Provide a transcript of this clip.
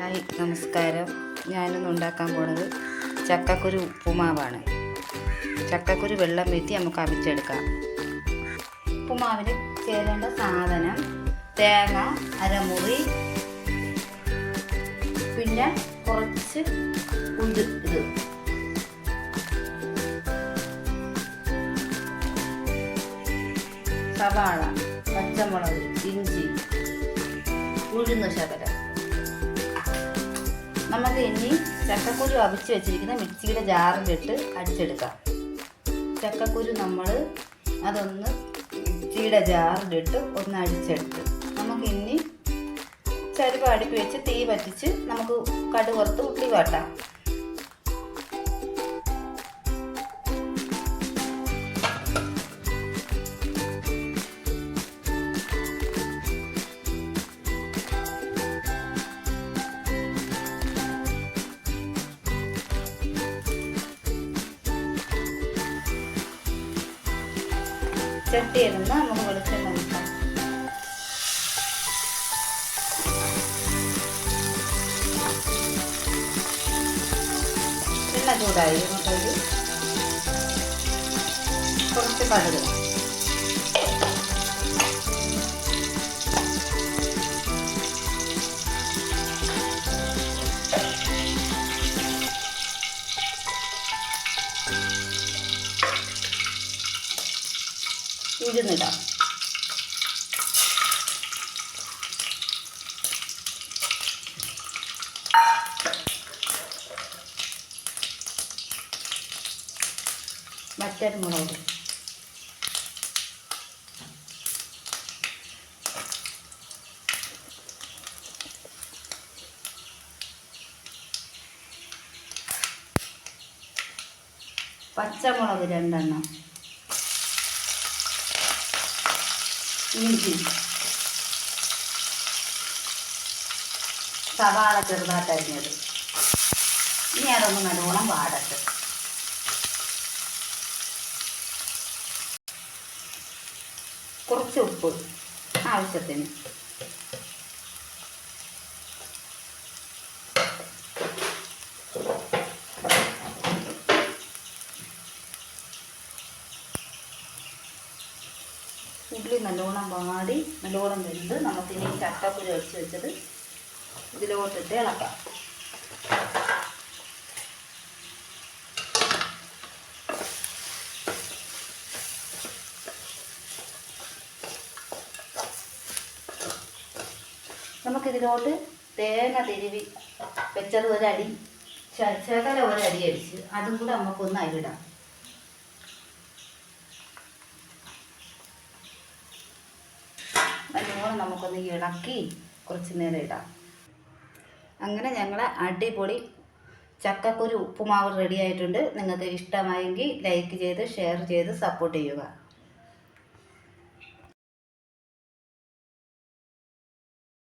Hi നമസ്കാരം. ഞാനിന്ന് ഉണ്ടാക്കാൻ പോണത് ചക്കക്കുരു ഉപ്പുമാവാണ്. ചക്കക്കുരു വെള്ളം വീത്തി നമുക്ക് അവിച്ചെടുക്കാം. ഉപ്പുമാവിന് ചേരേണ്ട സാധനം തേങ്ങ അരമുറി, പിന്നെ കുറച്ച് ഇത് സവാള, പച്ചമുളക്, ഇഞ്ചി, ഉഴുന്ന് ശകലം. നമുക്ക് ഇനി ചക്കക്കുരു അവിച്ച് വെച്ചിരിക്കുന്ന മിക്സിയുടെ ജാറിലിട്ട് അടിച്ചെടുക്കാം. ചക്കക്കുരു നമ്മൾ അതൊന്ന് മിക്സിയുടെ ജാറിലിട്ട് ഒന്ന് അടിച്ചെടുത്ത് നമുക്ക് ഇനി ചരുവ അടുപ്പി വെച്ച് തീ പറ്റിച്ച് നമുക്ക് കടുക് വറുത്ത് ഉള്ളി വാട്ടാം. ചട്ടിയിലിരുന്ന് നമുക്ക് വെളിച്ചെണ്ണ ഒഴിക്കാം. എണ്ണ ചൂടായി നമുക്കത് കുറച്ച് കടുക്, ഉഴുന്നിടാം. വറ്റൽമുളക്, പച്ചമുളക് 2 എണ്ണം, ഇഞ്ചി, സവാള ചെറുതായിട്ട് അരിഞ്ഞത്. ഇനി അതൊന്ന് നല്ലോണം വാടട്ടെ. കുറച്ച് ഉപ്പ് ആവശ്യത്തിന്. ഉള്ളി നല്ലോണം വാടി നല്ലോണം വെന്ത് നമുക്കിനി ചക്കക്കുരു അടിച്ച് വെച്ചത് ഇതിലോട്ടിട്ട് ഇളക്കാം. നമുക്കിതിലോട്ട് തേങ്ങ തിരുവി വെച്ചത് ഒരടി, ശകല ഒരടി അടിച്ച് അതും കൂടെ നമുക്കൊന്ന് അരിടാം. നല്ലോണം നമുക്കൊന്ന് ഇളക്കി കുറച്ച് നേരം ഇടാം. അങ്ങനെ ഞങ്ങളെ അടിപൊളി ചക്കക്കുരു ഉപ്പുമാവ് റെഡി ആയിട്ടുണ്ട്. നിങ്ങൾക്ക് ഇഷ്ടമായെങ്കിൽ ലൈക്ക് ചെയ്ത് ഷെയർ ചെയ്ത് സപ്പോർട്ട് ചെയ്യുക.